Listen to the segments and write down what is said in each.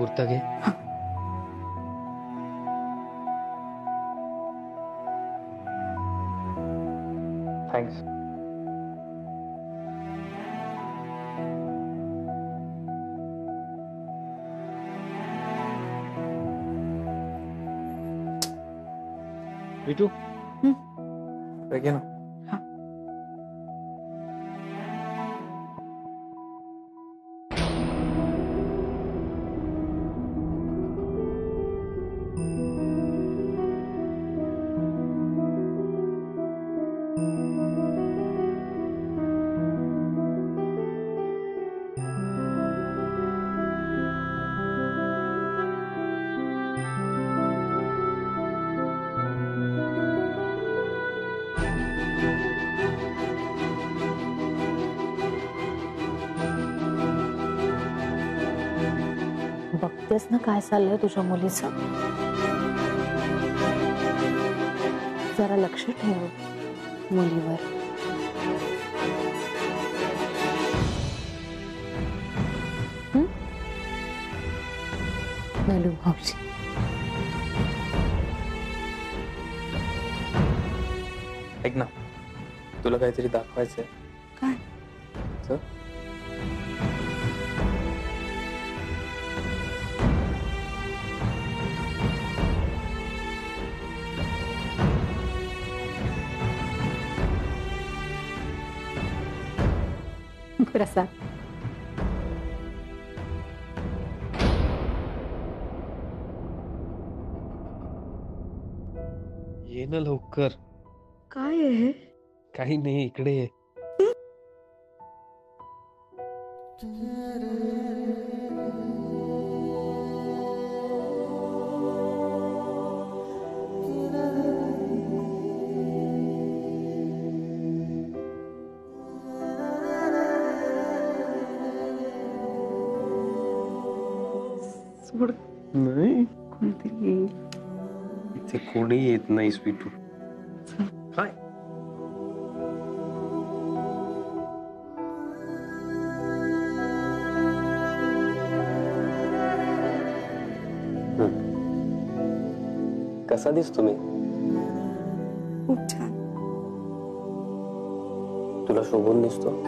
कुर्ता घे. थँक्स. विटू घे ना. बघतेस ना काय चाललंय तुझ्या मुलीचं. जरा लक्ष ठेव मुलीवर. नलू भाऊजी, ऐक ना, तुला काहीतरी दाखवायचंय. काय? चल. प्रसाद. ये ना लवकर. काय आहे? काही नाही, इकडे ये. नाही, कोणतरी येईल. इथे कोणी येत नाही स्वीटू. काय? कसा दिसतो मी? खूप छान. तुला शोभून दिसतो?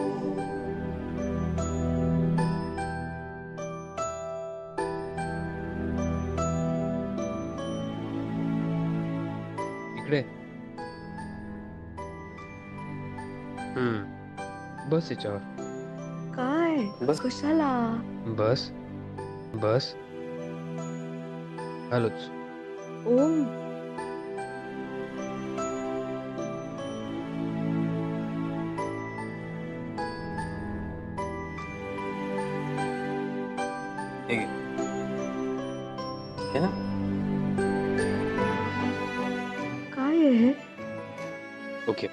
इकडे. बस याच्यावर. काय? बस. कशाला? बस बस. आलोच. ओम. हे ना. काय आहे? ओके.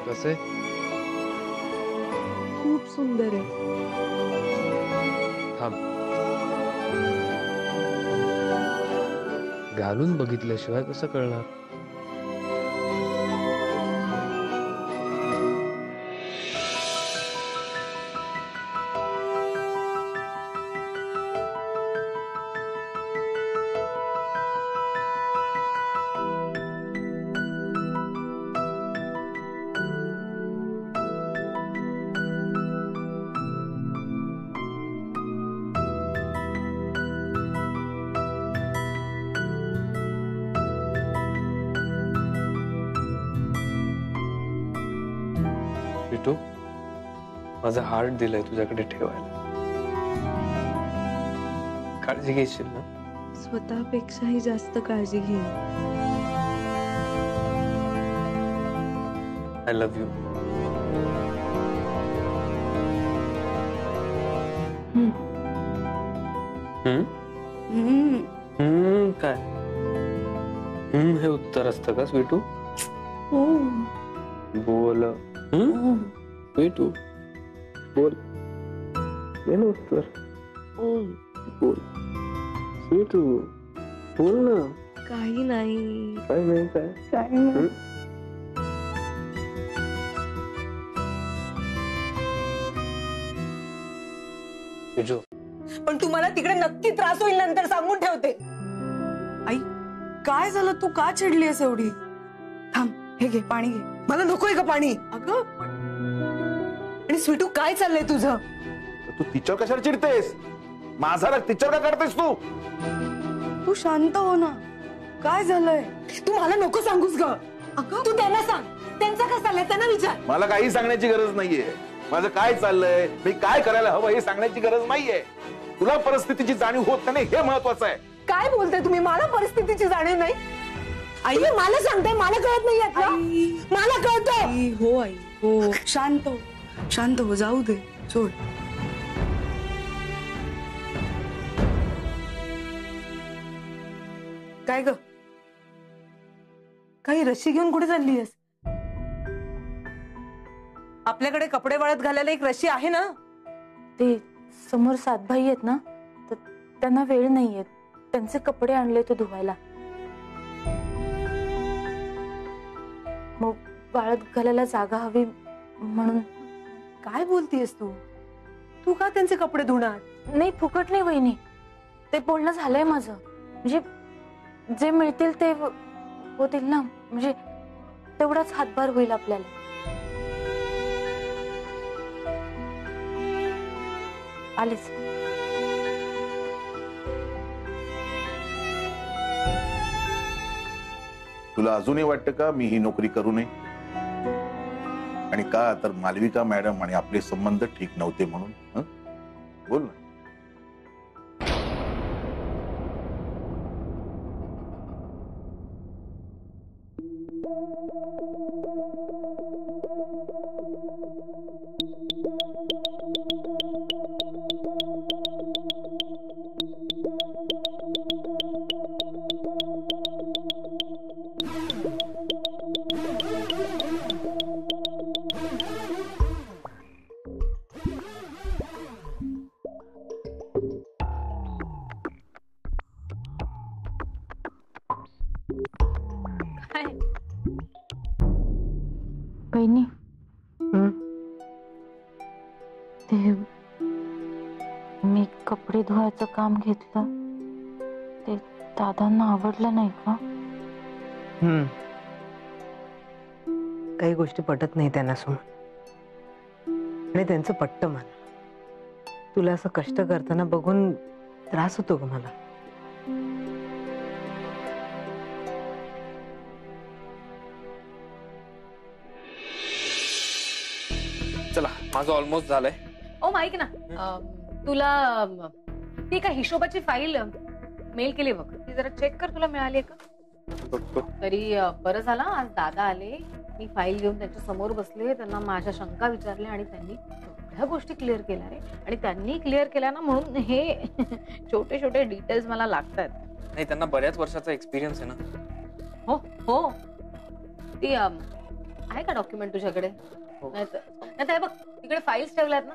कसं आहे? खूप सुंदर आहे. थांब. घालून बघितल्याशिवाय कसं कळणार? विटू, माझं हार्ट दिलंय तुझ्याकडे ठेवायला. काळजी घेशील ना? स्वतःपेक्षाही जास्त काळजी घे. I love you. काय? हे उत्तर असतं का स्वीटू? बोल. स्वीटू बोल. दे ना उत्तर. ओम. बोल स्वीटू, बोल ना. काही नाही. काय नाही काय. काही नाही. स्वीटू, पण तुम्हाला तिकडे नक्की त्रास होईल नंतर, सांगून ठेवते. आई, काय झालं? तू का चिडलीस एवढी? थांब, हे घे, पाणी घे. मला नकोय का पाणी? अगं आणि स्वीटू, काय चाललंय तुझं? तू तिच्यावर कशाला चिडतेस? माझा राग तिच्यावर का काढतेस तू? तू शांत हो ना. काय झालंय? तू मला नको सांगूस ग. अगं तू त्यांना सांग. त्यांचा काय चाललंय त्यांना विचार. मला काही सांगण्याची गरज नाहीये. माझं काय चाललंय, मी काय करायला हवं हे सांगण्याची गरज नाहीये. तुला परिस्थितीची जाणीव होत नाही हे महत्वाचं आहे. काय बोलताय तुम्ही? मला परिस्थितीची जाणीव नाही? आई मला सांगताय, मला कळत नाही यातलं. मला कळतंय. हो आई, हो. शांत हो, शांत हो. जाऊ दे, सोड. काय ग? काही रशी घेऊन कुठे चाललीयस? आपल्याकडे कपडे वाळत घालायला एक रशी आहे ना? ते समोर सातभाई आहेत ना, तर त्यांना वेळ नाहीये. त्यांचे कपडे आणले ते धुवायला. मग वाळत घालायला जागा हवी म्हणून. काय बोलतीयस तू? तू का त्यांचे कपडे धुणार? नाही, फुकट नाही वहिनी. ते बोलणं झालंय माझं. म्हणजे जे मिळतील ते होतील ना, म्हणजे तेवढाच हातभार होईल आपल्याला. आलेच. तुला अजूनही वाटतं का मी ही नोकरी करू नये? आणि का तर मालविका मॅडम आणि आपले संबंध ठीक नव्हते म्हणून? हं? बोल ना. वहिनी, ते मी कपडे धुवायचं काम घेतलं ते दादांना आवडलं नाही का? काही गोष्टी पटत नाही त्यांना सुन, आणि त्यांचं पटतं मला. तुला असं कष्ट करताना बघून त्रास होतो ग मला. चला, माझं ऑलमोस्ट झालंय. ओ ऐक ना, तुला ती का हिशोबाची फाईल मेल केली बघ, ती जरा चेक कर. तुला मिळाली का? तरी बरं झालं आज दादा आले. मी फाईल घेऊन त्यांच्या समोर बसले, त्यांना माझ्या शंका विचारल्या आणि त्यांनी सगळ्या गोष्टी क्लिअर केल्या रे. आणि त्यांनी क्लिअर केल्या ना, म्हणून हे छोटे छोटे डिटेल्स मला लागतात. नाही, त्यांना बऱ्याच वर्षाचा एक्सपिरियन्स आहे ना. हो हो. ती आहे का डॉक्युमेंट तुझ्याकडे? नाही तर बघ, तिकडे फाईल्स ठेवल्यात ना,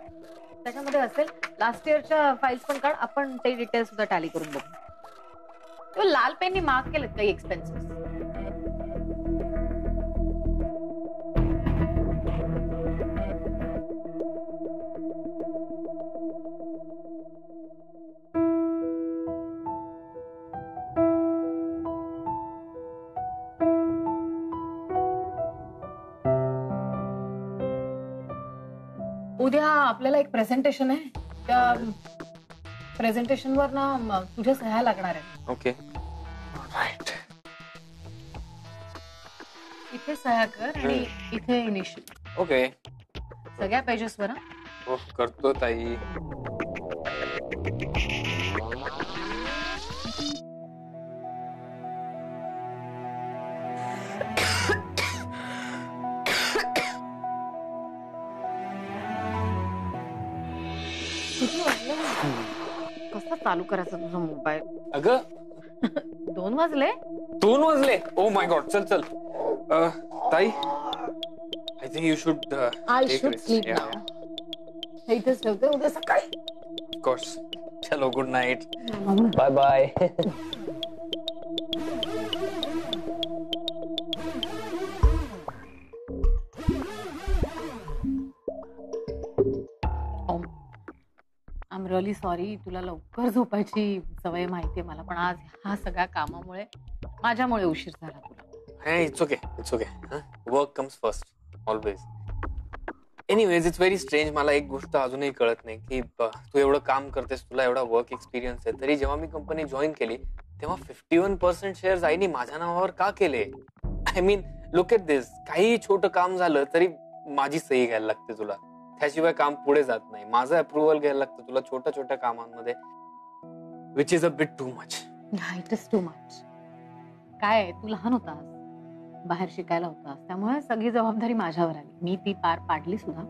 त्याच्यामध्ये असेल. लास्ट इयरच्या फाईल्स पण काढ, आपण ते डिटेल्स सुद्धा टॅली करून बघू. लाल पेननी मार्क केलेत काही एक्सपेन्सेस? उद्या आपल्याला एक प्रेझेंटेशन आहे. त्या प्रेझेंटेशनवर ना तुझ्या सह्या लागणार आहे. Okay, right. इथे सह्या कर आणि इथे इनिशियल. ओके. सगळ्या पेजेसवर. हो, करतो ताई. कसा चालू करायचा तुझा मोबाईल? अगं 2 वाजले. 2 वाजले. Oh my god. चल चल ताई, I think you should I should sleep now. हे इथेच ठेवते, उद्या सकाळी कोर्स. चलो good night. Bye bye. I am really sorry. तुला लवकर झोपायची सवय माहितीये मला, पण आज ह्या सगळ्या कामामुळे माझ्यामुळे उशीर झाला तुला. It's okay. Work comes first always. Anyways it's very strange. मला एक गोष्ट अजूनही कळत नाही की तू एवढं काम करतेस, तुला एवढा वर्क एक्सपिरियन्स आहे, तरी जेव्हा मी कंपनी जॉईन केली तेव्हा 51% शेअर्स आईनी माझ्या नावावर का केले? I mean look at this. काही छोटं काम झालं तरी माझी सही घ्यायला लागते तुला, त्याशिवाय काम पुढे जात नाही. माझं अप्रुव्हल घ्यायला लागतं तुला छोट्या छोट्या कामांमध्ये, which is a bit too much. It is too much. काय तू लहान होतास, बाहेर शिकायला होतास, त्यामुळे सगळी जबाबदारी माझ्यावर आली. मी ती पार पाडली सुद्धा.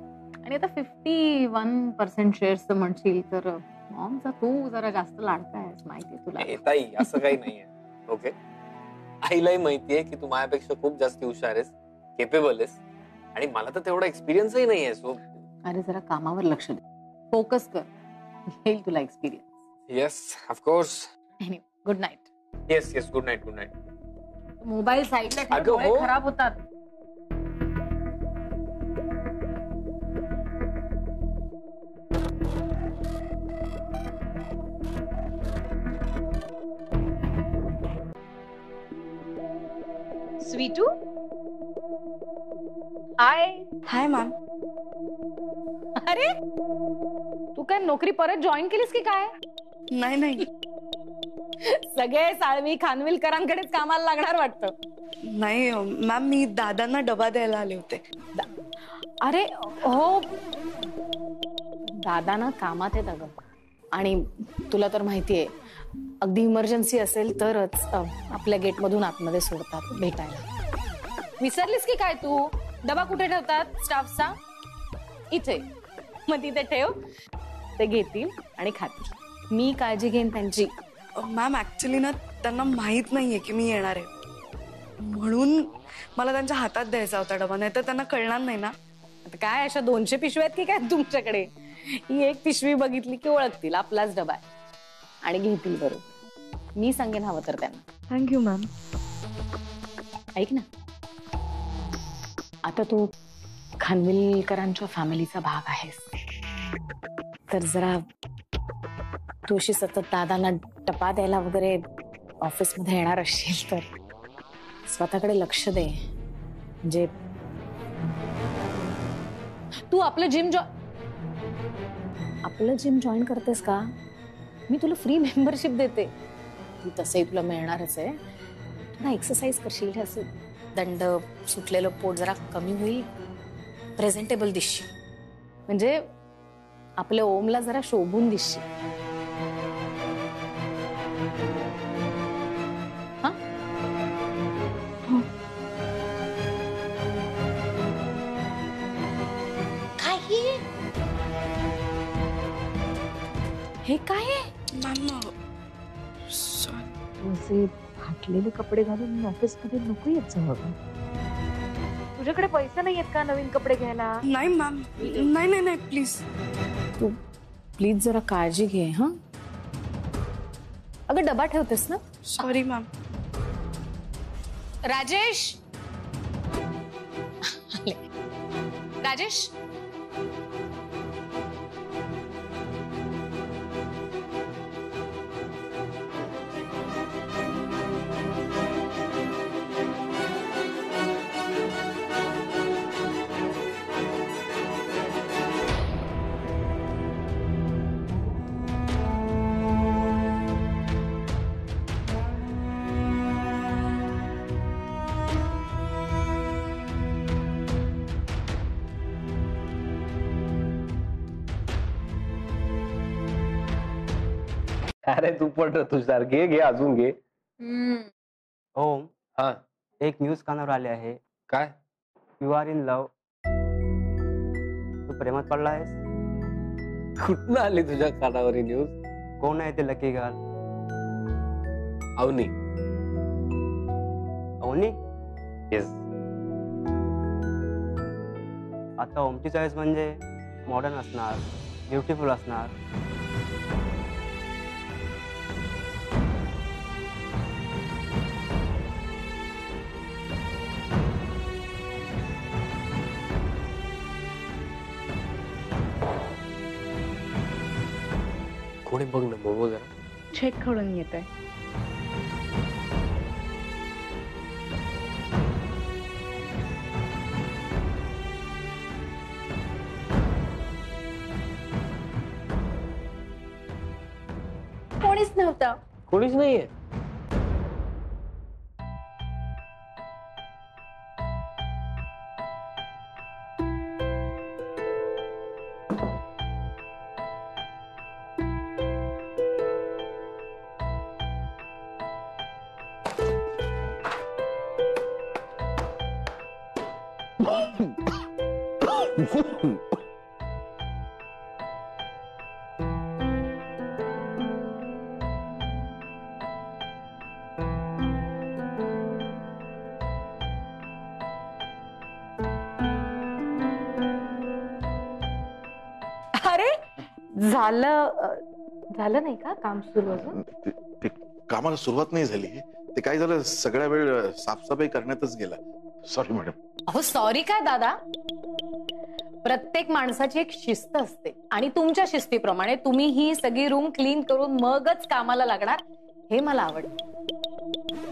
आणि आता 51% शेअर्स म्हणशील तर मॉमचा तू जरा जास्त लाडका आहेस, माहितीये तुला. ताई असं काही नाहीये. ओके, आईलाही माहितीये की तू माझ्यापेक्षा खूप जास्त हुशार आहेस, केपेबल आहेस, आणि मला तर तेवढा एक्सपिरियन्सही नाहीये. सो अरे जरा कामावर लक्ष दे, फोकस कर, येईल तुला experience. Yes of course. Good night. Yes good night. Mobile साईडला ठेव, अगं, डोळे हो. खराब होतात. स्वीटू. हाय. हाय मॅम. अरे तू काय नोकरी परत जॉईन केलीस की काय? नाही सगळे साळवी खानविलकरांकडेच कामाला लागणार वाटतं. नाही मॅम, मी दादांना डबा द्यायला आले होते. अरे हो, दादा ना कामात आहेत अगं, आणि तुला तर माहितीये अगदी इमर्जन्सी असेल तरच आपल्या गेटमधून आतमध्ये सोडतात भेटायला. विसरलीस की काय तू? डबा कुठे ठेवतात स्टाफचा? इथे. मग तिथे ठेव, ते घेतील आणि खातील. मी काळजी घेईन त्यांची. मॅम ऍक्च्युली ना त्यांना माहित नाहीये की मी येणार आहे, म्हणून मला त्यांच्या हातात द्यायचा होता डबा, नाही तर त्यांना कळणार नाही ना. आता काय अशा 200 पिशव्या आहेत की काय तुमच्याकडे? ही एक पिशवी बघितली की ओळखतील आपलाच डबा आहे आणि घेतील बरोबर. मी सांगेन हवं तर त्यांना. Thank you ma'am. ऐक ना, आता तू खानविलकरांच्या फॅमिलीचा भाग आहेस, तर जरा तू अशी सतत दादांना डबा द्यायला वगैरे ऑफिसमध्ये येणार असशील तर स्वतःकडे लक्ष दे. म्हणजे तू आपलं जिम जॉईन करतेस का? मी तुला फ्री मेंबरशिप देते. तसंही तुला मिळणारच आहे. थोडा एक्सरसाइज करशील, असं दंड सुटलेलं पोट जरा कमी होईल, प्रेझेंटेबल दिसशील, म्हणजे आपल्या ओमला जरा शोभून दिसशील. हे काय आहे? असे फाटलेले कपडे घालून ऑफिस मध्ये नको येत जाऊ. तुझ्याकडे पैसे नाही आहेत का नवीन कपडे घ्यायला? नाही मॅम, नाही प्लीज. तू प्लीज जरा काळजी घे. हा अगं, डबा ठेवतेस ना? Sorry ma'am. राजेश, राजेश, अरे तू पण तुषार, घे अजून घे. ओम, हा, एक न्यूज कानावर आले आहे. काय? You are in love. तू प्रेमात पडला आहेस? कुठनं आली तुझ्या कानावर ही न्यूज? कोण आहे ते लकी गर्ल? अवनी. ओमनी? येस. आता ओमची चॉईस म्हणजे मॉडर्न असणार, ब्युटिफुल असणार. कोणी बघ ना मोमो जरा. चेक करून येत आहे. कोणीच नव्हता. कोणीच नाहीये. अरे झालं नाही का काम सुरू अजून? ते कामाला सुरुवात नाही झाली. ते काय झालं, सगळ्या वेळ साफसफाई करण्यातच गेला. Sorry madam. अहो सॉरी काय दादा, प्रत्येक माणसाची एक शिस्त असते आणि तुमच्या शिस्तीप्रमाणे तुम्ही ही सगळी रूम क्लीन करून मगच कामाला लागणार, हे मला आवडतं.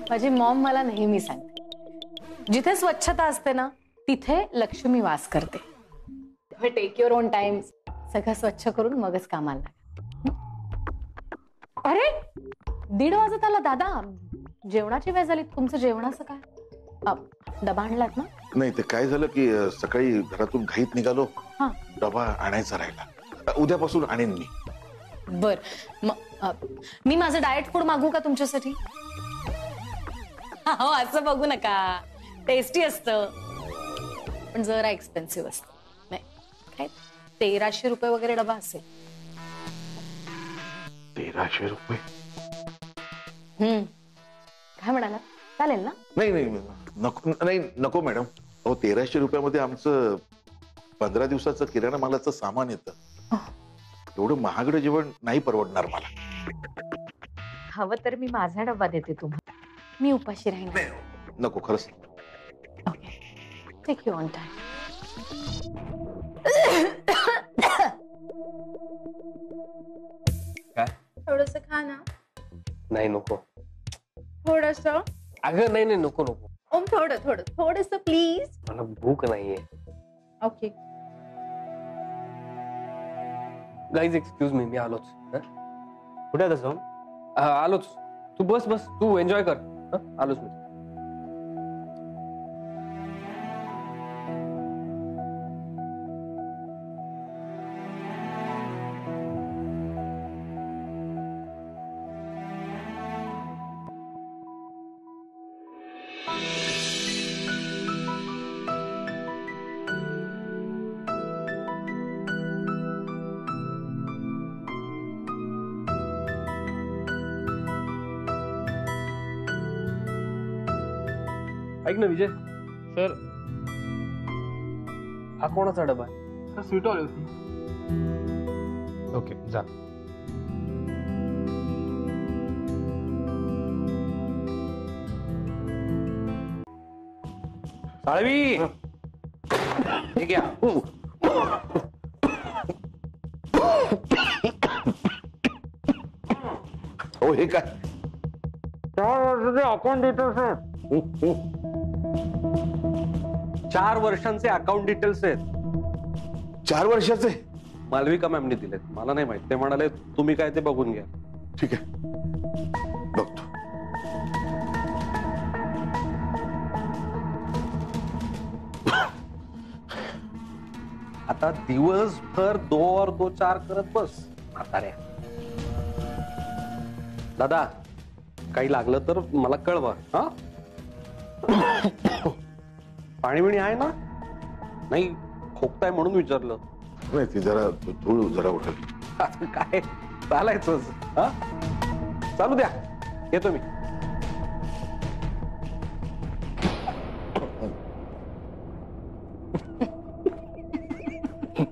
माझी मॉम मला नेहमी सांगते, जिथे स्वच्छता असते ना तिथे लक्ष्मी वास करते. टेक युअर ओन टाइम, सगळं स्वच्छ करून मगच कामाला लागा. अरे 1:30 वाजत आला दादा, जेवणाची वेळ झाली. तुमचं जेवणाचं काय? डबा आणलात ना? नाही, ते काय झालं की सकाळी घरातून घाईत निघालो, हा. डबा आणायचा राहिला. उद्यापासून आणेन मी. बर, मी माझं डाएट फूड मागू का तुमच्यासाठी? हो, असं बघू नका, टेस्टी असतं पण जरा एक्सपेन्सिव्ह असतं. नाही काय, 1300 रुपये वगैरे डबा असेल. 1300 रुपये? काय म्हणाला? चालेल ना? नाही नको, नाही नको मॅडम. अहो 1300 रुपयामध्ये आमचं 15 दिवसाचं किराणा मालाचं सामान येतं. एवढं महागडं जेवण नाही परवडणार मला. हवं तर मी माझा डबा देते तुम्हाला. मी उपाशी राहीन. नको, खरंच. Okay, take you on time. काय? थोडस खा ना. नाही नको. थोडस. अगं नाही नको नको. ओम थोडस प्लीज. मला भूक नाहीये. ओके. गाईज एक्सक्यूज मी आलोच. कुठे आहे तसं? आलोच. तू बस तू एन्जॉय कर. आलोच मी. ऐक ना विजय सर, हा कोणाचा डबा आहे? स्वीट आली होती. ओके जा. साळवी ठीक आहे. हो, हे काय? 4 वर्षांचे अकाउंट डिटेल्स आहेत. 4 वर्षाचे? मालविका मॅमने दिलेत. मला नाही माहित. ते म्हणाले तुम्ही काय ते बघून घ्या. ठीक आहे, बघतो. आता दिवसभर 2 और 2 4 करत बस म्हाताऱ्या. दादा काही लागलं तर मला कळवा. हा, पाणी बिणी आहे ना? नाही, खोकताय म्हणून विचारलं. नाही, ती जरा धूळ जरा उठल. आता काय चालायचंच. हा, चालू द्या, येतो मी.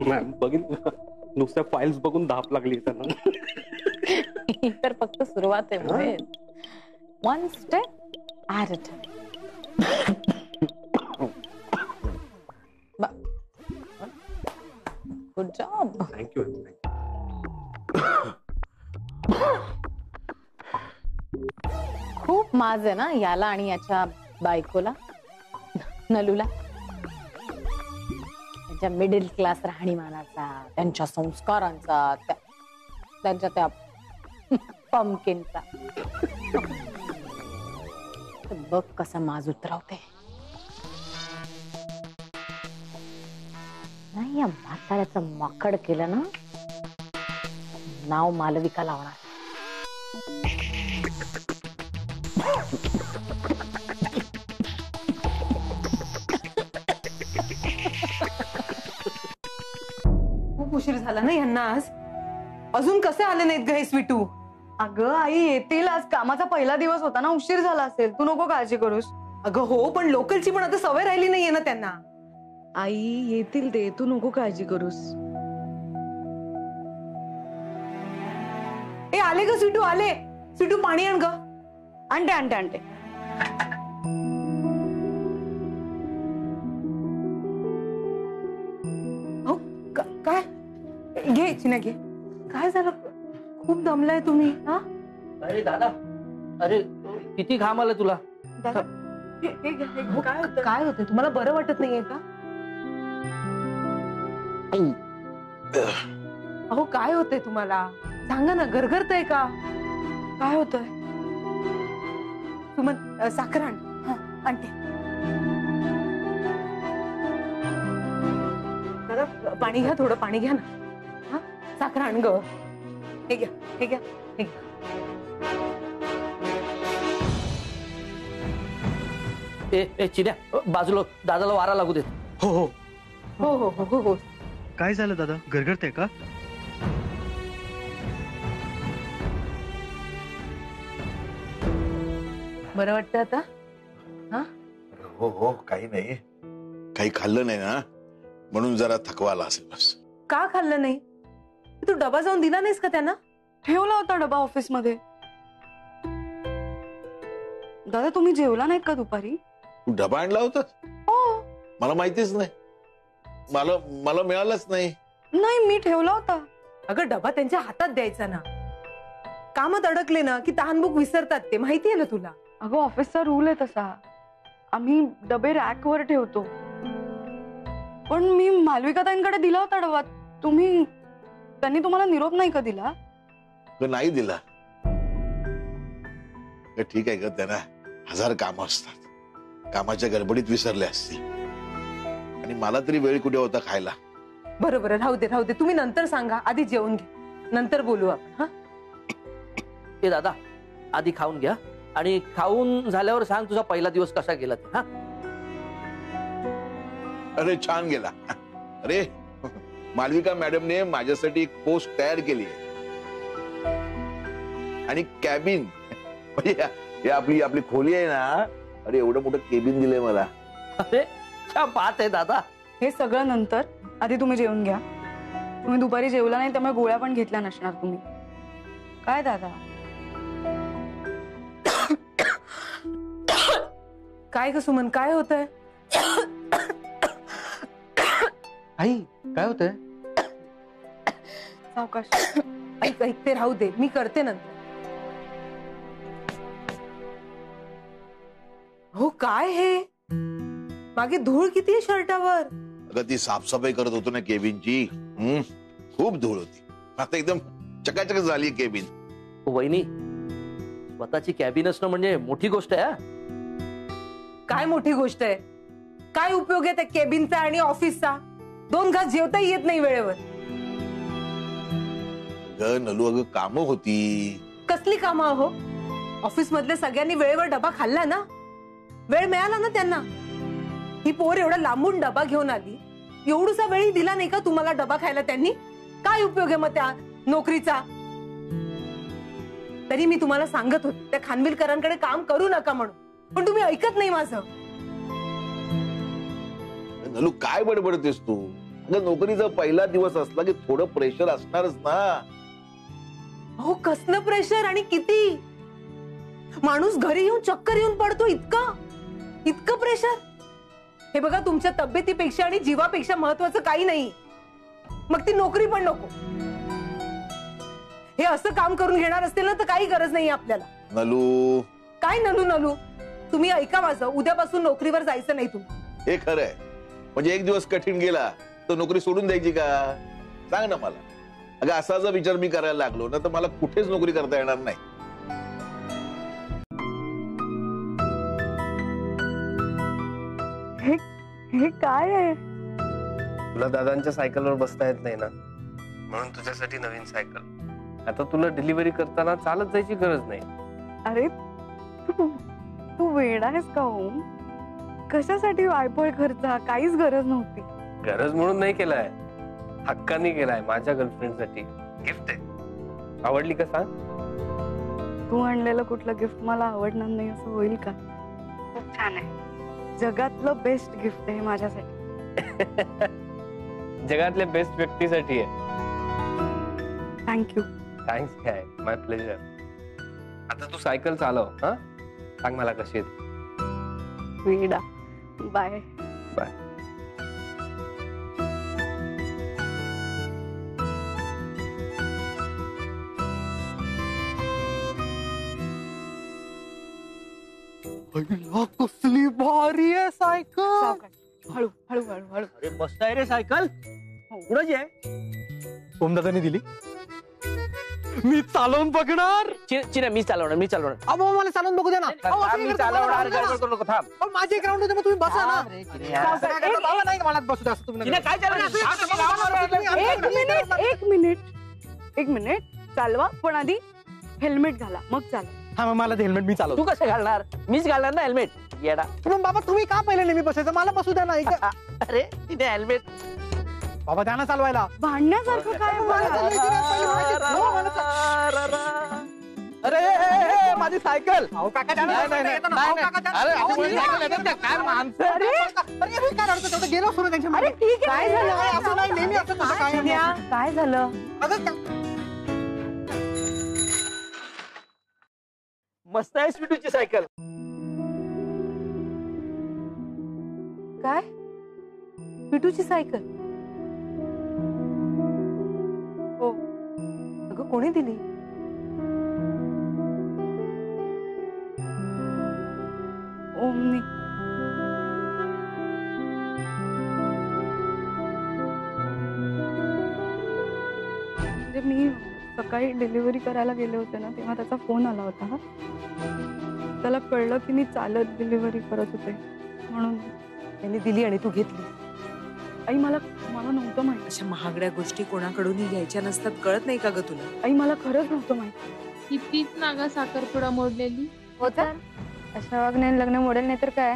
मॅम बघितलं, नुसत्या फाईल्स बघून धाप लागली त्यांना. ही तर फक्त सुरुवात आहे. One step at a time. Good job. Thank you. माज आहे ना याला आणि याच्या बायकोला नलूला, त्यांच्या मिडल क्लास राहणीमानाचा, त्यांच्या संस्कारांचा, त्यांच्या त्या पंपकिनचा. बघ कसा माज उतरवते. नाही या म्हाताऱ्याचं माकड केलं ना, नाव मालविका लावणार. खूप उशीर झाला ना यांना आज. अजून कसे आले नाहीत ग हे स्वीटू? अगं आई येतील, आज कामाचा पहिला दिवस होता ना, उशीर झाला असेल, तू नको काळजी करूस. अगं हो, पण लोकलची पण आता सवय राहिली नाहीये ना त्यांना. आई येतील ते, तू नको काळजी करूस. ए आले ग स्वीटू, आले. स्वीटू पाणी आण ग. आणते आणते आणते. हो काय? घे चिन्या घे. काय झालं? खूप दमलाय तुम्ही. हा अरे दादा, अरे किती घाम आला तुला. दादा हे घ्या, हे घ्या. काय होतंय तुम्हाला? बरं वाटत नाहीये का? अहो काय होतंय तुम्हाला? सांगा ना, गरगरतय का? काय होतंय? सुमन साखर आण. आणते. दादा पाणी घ्या, थोडं पाणी घ्या ना. हा साखर आण ग. हे घ्या, हे घ्या, हे घ्या. ए चिन्या, बाजूला, दादाला वारा लागू देत. हो हो हो हो हो हो हो. काय झालं दादा, गरगरतंय का? बरं वाटतं आता? हा हो हो, काही नाही. काही खाल्लं नाही ना, म्हणून जरा थकवा आला असेल बस. का खाल्लं नाही? तू डबा जाऊन दिला नाहीस का त्यांना? ठेवला होता डबा ऑफिस मध्ये. दादा तुम्ही जेवला नाहीत का दुपारी? तू डबा आणला होता? हो. मला माहितीच नाही. मला मिळालंच नाही. नाही मी ठेवला होता. अगं डबा त्यांच्या हातात द्यायचा ना. कामात अडकले ना की तहानभूक विसरतात ते, माहितीये ना तुला. अगं ऑफिसचा रूल आहे तसा, आम्ही डबे रॅक वर ठेवतो. पण मी मालविकाताईंकडे दिला होता डबा. त्यांनी तुम्हाला निरोप नाही का दिला? नाही दिला. ठीक आहे ग, त्यांना 1000 कामं असतात. कामाच्या गडबडीत विसरले असते. आणि मला तरी वेळ कुठे होता खायला. बरोबर, राहू दे राहू दे. तुम्ही नंतर सांगा, आधी जेवून घे, नंतर बोलू आपण. हा ए दादा, आधी खाऊन घ्या आणि खाऊन झाल्यावर सांग तुझा पहिला दिवस कसा गेला ते. हा अरे छान गेला. अरे मालविका मॅडमने माझ्यासाठी एक पोस्ट तयार केली आहे. आणि कॅबिन म्हणजे आपली खोली आहे ना. अरे एवढं मोठं केबिन दिलंय मला. अरे क्या बात आहे दादा. हे सगळं नंतर, आधी तुम्ही जेवून घ्या. तुम्ही दुपारी जेवला नाही त्यामुळे गोळ्या पण घेतल्या नसणार तुम्ही. काय दादा? काय ग सुमन, काय होतंय? आई काय होतंय? सावकाश. ऐक ऐक, ते राहू दे, मी करते नंतर. हो काय हे? मागे धूळ किती आहे शर्टावर? अगं ती साफसफाई करत होतो ना केबिनची. खूप धूळ होती. आता एकदम चकाचक झाली केबिन. वहिनी, स्वतःची कॅबिन असणं म्हणजे मोठी गोष्ट आहे. काय मोठी गोष्ट आहे? काय उपयोग आहे त्या केबिनचा आणि ऑफिसचा? 2 घास जेवताही येत नाही वेळेवर. नलू अगं कामं होती. कसली कामं हो? ऑफिस मधल्या सगळ्यांनी वेळेवर डबा खाल्ला ना, वेळ मिळाला ना त्यांना. ही पोर एवढा लांबून डबा घेऊन आली, एवढूसा वेळही दिला नाही का तुम्हाला डबा खायला त्यांनी? काय उपयोग आहे मग त्या नोकरीचा? तरी मी तुम्हाला सांगत होते त्या खानविलकरांकडे काम करू नका म्हणून, पण तुम्ही ऐकत नाही माझं. नलू काय बडबडतेस तू? अगं नोकरीचा पहिला दिवस असला की थोडं प्रेशर असणारच ना. हो कसलं प्रेशर आणि किती? माणूस घरी येऊन चक्कर येऊन पडतो. इतकं प्रेशर? हे बघा, तुमच्या तब्येतीपेक्षा आणि जीवापेक्षा महत्वाचं काही नाही. मग ती नोकरी पण नको. हे असं काम करून घेणार असतील ना तर काही गरज नाही आपल्याला. नलू काय ननू ननू, तुम्ही ऐका माझं, उद्यापासून नोकरीवर जायचं नाही तू. हे खरंय, म्हणजे एक दिवस कठीण गेला तर नोकरी सोडून द्यायची का? सांग ना मला. अगं असा जर विचार मी करायला लागलो ना तर मला कुठेच नोकरी करता येणार नाही. हे काय आहे? तुला दादांच्या सायकलवर बसता येत नाही ना, म्हणून तुझ्यासाठी नवीन सायकल. आता तुला डिलिव्हरी करताना चालत जायची गरज नाही. अरे तू वेडा आहेस का हो? कशासाठी वायफळ खर्च? काहीच गरज नव्हती. गरज म्हणून नाही केलाय, हक्कानी केलाय. माझ्या गर्लफ्रेंड साठी गिफ्ट आहे. आवडली का सांग? तू आणलेलं कुठलं गिफ्ट मला आवडणार नाही असं होईल का? खूप छान आहे. जगातलं बेस्ट गिफ्ट आहे माझ्यासाठी. जगातल्या बेस्ट व्यक्तीसाठी आहे. थँक्यू. थँक्स काय, माय प्लेजर. आता तू सायकल चालव. हा, सांग मला कशी येते. वेडा. Bye bye. कसली भारी आहे सायकल. हळू हळू हळू हळू. अरे मस्त आहे रे सायकल. कुणाची आहे? ओमदादानी दिली. मी चालवून बघणार. चिन्या मी चालवणार. अहो मला चालवून बघू दे ना. मी चालवणार. गडबड करू नको, थांब. माझे ग्राउंड होते, मग तुम्ही बसा ना. नाही मला बसू द्या. तुम्ही काय एक मिनिट चालवा, पण आधी हेल्मेट घाला मग चालवा. हा, मग मला हेल्मेट मी चालवतो. तू कसं घालणार? मीच घालणार ना हेल्मेट. येडा. पण बाबा तुम्ही का पहिले नेहमी बसायचं? मला बसू द्या ना. अरे तिथे हेल्मेट. बाबा द्या ना चालवायला. भांडण्यासारखं काय? अरे माझी सायकल. काय गेलो सुरू त्यांच्या. अरे ठीक आहे. काय झालं? असं नाही नेहमी असं कसं काय? काय झालं? मस्त आहे स्वीटूची सायकल. काय? पिटूची सायकल? हो. अगं कोणी दिली? ओमनी. म्हणजे मी सकाळी डिलिव्हरी करायला गेले होते ना, तेव्हा त्याचा फोन आला होता. त्याला कळलं की मी चालत डिलिव्हरी करत होते, म्हणून त्यांनी दिली आणि तू घेतली. आई मला नव्हतं माहिती. अशा महागड्या गोष्टी कोणाकडूनही घ्यायच्या नसतात. कळत नाही का ग तुला? आई मला खरंच नव्हतं माहिती. कितीच नागा साखरपुडा मोडलेली होता. अशा वागण्याने लग्न मोडेल नाही तर काय.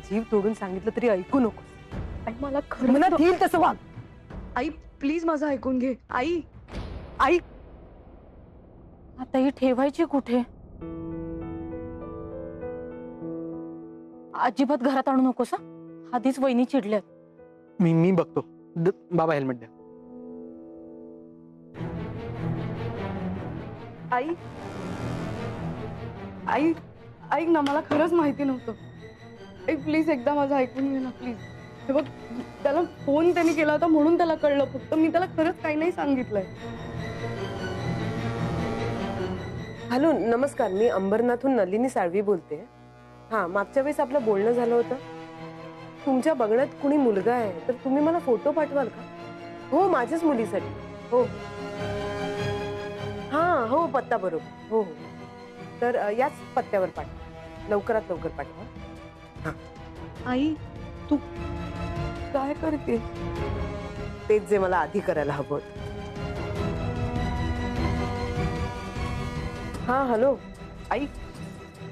जीव तोडून सांगितलं तरी ऐकू नको. आई मला खरं मनात येईल तसं वाग. आई प्लीज माझं ऐकून घे. आई आई आता ही ठेवायची कुठे? अजिबात घरात आणू नकोस. आधीच वहिनी चिडल्यात. मी बघतो. बाबा हेल्मेट द्या. आई आई ऐक ना, मला खरंच माहिती नव्हतं. एक प्लीज एकदा माझं ऐकून घे ना प्लीज. हे बघ, त्याला फोन त्यांनी केला होता म्हणून त्याला कळलं. फक्त मी त्याला खरंच काही नाही सांगितलंय. हॅलो नमस्कार, मी अंबरनाथहून नलिनी साळवी बोलते. हा, मागच्या वेळेस आपलं बोलणं झालं होतं. तुमच्या बघण्यात कुणी मुलगा आहे तर तुम्ही मला फोटो पाठवाल का? हो, माझ्याच मुलीसाठी. हो हा, हो पत्ता बरोबर. हो हो, तर याच पत्त्यावर पाठवा. लवकरात लवकर पाठवा. आई तू काय करते? तेच जे मला आधी करायला हवं होतं. हा हॅलो आई,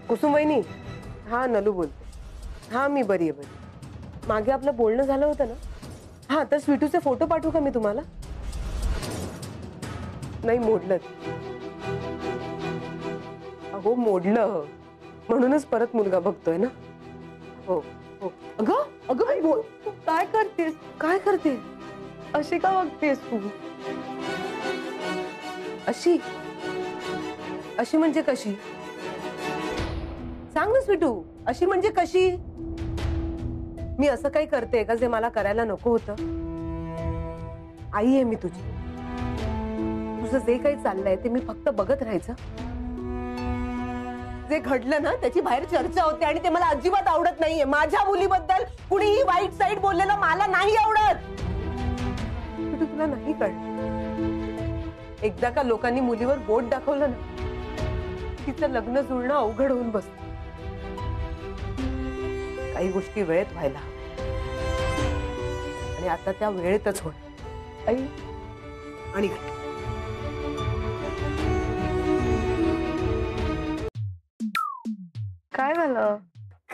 कुसुम वहिनी. हा नलू बोलते. हा मी बरी आहे. मागे आपलं बोलणं झालं होतं ना. हा, तर स्वीटूचे फोटो पाठवू का मी तुम्हाला? नाही मोडलं. अहो मोडलं म्हणूनच परत मुलगा बघतोय ना. हो हो. अगं अगं तू काय करतेस? काय करते? अशी का वागतेस तू? अशी अशी म्हणजे कशी? सांग ना स्वीटू, अशी म्हणजे कशी? मी असं काही करते का जे मला करायला नको होतं? आई आहे मी तुझी. तुझं जे काही चाललंय ते मी फक्त बघत राहायचं. जे घडलं ना त्याची बाहेर चर्चा होते आणि ते मला अजिबात आवडत नाहीये. माझ्या मुलीबद्दल कुणीही वाईट साईड बोललेलं मला नाही आवडत. तुला नाही कळलं. एकदा का लोकांनी मुलीवर बोट दाखवलं ना तिचं लग्न जुळणं अवघड होऊन बसत. काही गोष्टी वेळेत व्हायला आणि आता त्या वेळेतच होणार. आई आणि काय झालं?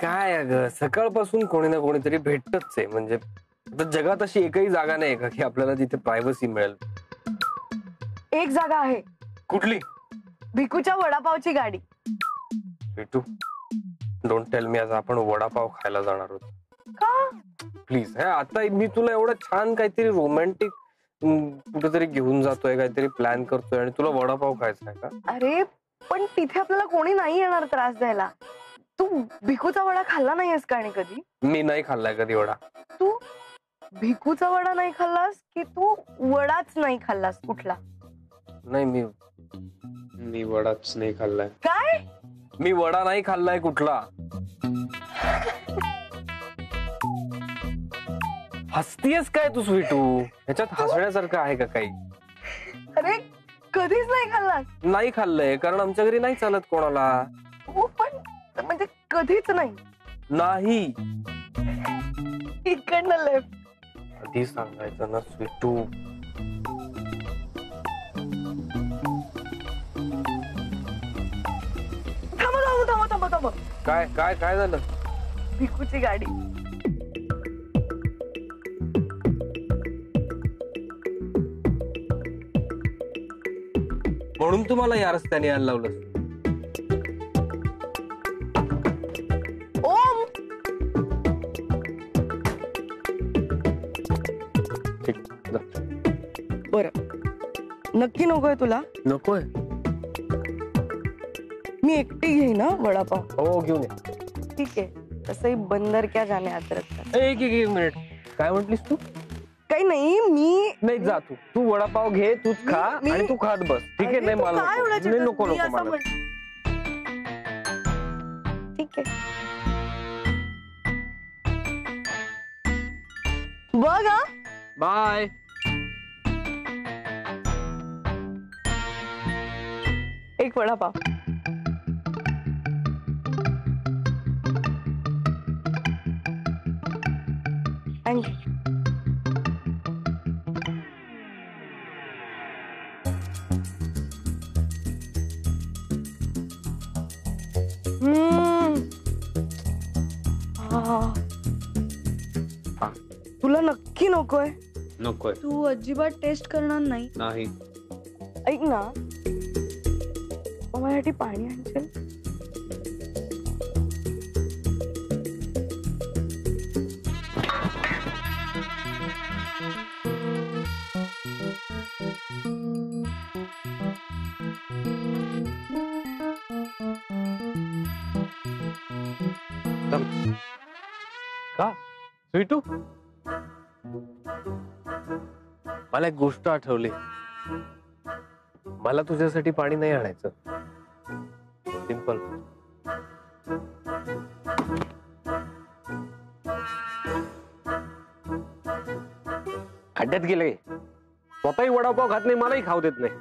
काय अगं सकाळपासून कोणी ना कोणीतरी भेटतच आहे. म्हणजे जगात अशी एकही जागा नाही का की आपल्याला तिथे प्रायव्हसी मिळेल. एक जागा आहे. कुठली? भिकूच्या वडापावची गाडी. भेटू. डोंट टेल मी आज आपण वडापाव खायला जाणार आहोत. का? प्लीज. आता मी तुला एवढं छान काहीतरी रोमॅन्टिक कुठेतरी घेऊन जातोय, काहीतरी प्लॅन करतोय आणि तुला वडापाव खायचा आहे का? अरे पण तिथे आपल्याला कोणी नाही येणार त्रास द्यायला. तू भिकूचा वडा खाल्ला नाहीयेस का आणि कधी? मी नाही खाल्लाय कधी वडा. तू भिकूचा वडा नाही खाल्लास की तू वडाच नाही खाल्लास कुठला? नाही मी वडाच नाही खाल्लाय. काय? मी वडा नाही खाल्लाय कुठला. हसतीयस काय तू स्वीटू? ह्याच्यात हसण्यासारखं आहे का काही? अरे कधीच नाही खाल्लास? नाही खाल्लंय कारण आमच्या घरी नाही चालत कोणाला. हो पण म्हणजे कधीच नाही. नाही. इकडनं लेफ्ट. आधी सांगायचं ना स्वीटू. थांब. काय काय काय झालं? भिकूची गाडी. म्हणून तुम्हाला या रस्त्याने यायला लावलं. ओम बर नक्की नकोय तुला? नकोय. मी एकटी घेईन ना वडापाव. हो घेऊन ये. ठीक आहे. तसंही बंदर क्या जाने अदरक. एक मिनिट. काय म्हटलीस तू? काही नाही. मी नाही जा तू वडापाव घे, तूच खा आणि तू खात बस. ठीक आहे. नाही मला नको मला. ठीक आहे. बघ हा. बाय. एक वडापाव. थँक्यू. तुला नक्की नकोय? नकोय. तू अजिबात टेस्ट करणार नाही? नाही. ऐक ना माझ्यासाठी पाणी आणशील? का स्वीटू? मला एक गोष्ट आठवली. मला तुझ्यासाठी पाणी नाही आणायचं. सिंपल. खड्ड्यात गेले. स्वतःही वडापाव खात नाही, मलाही खाऊ देत नाही.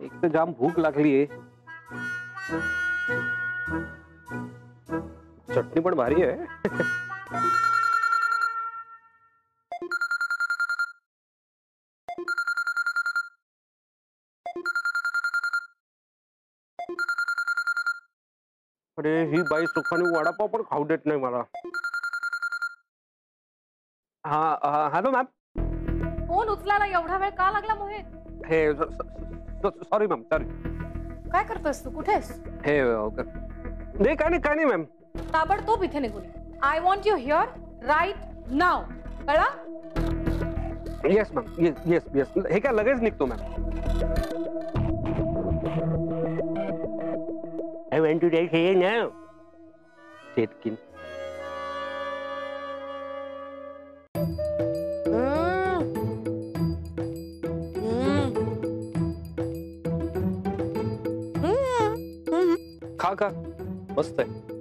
एक तर जाम भूक लागलीये. चटणी पण भारी आहे. अरे ही बाई सुखाने वडापाव पण खाऊ देत नाही मला. हा हॅलो मॅम. फोन उचलायला एवढा वेळ का लागला मोहित? हे सॉरी मॅम सॉरी. काय करतोस तू? कुठेस? हे नाही काय नाही मॅम. ताबडतोब इथे निघून. I want you here right now. कळा? Yes ma'am. येस. हे काय लगेच निघतो ma'am. I want to take here now. Tetkin. खा खा, मस्त आहे.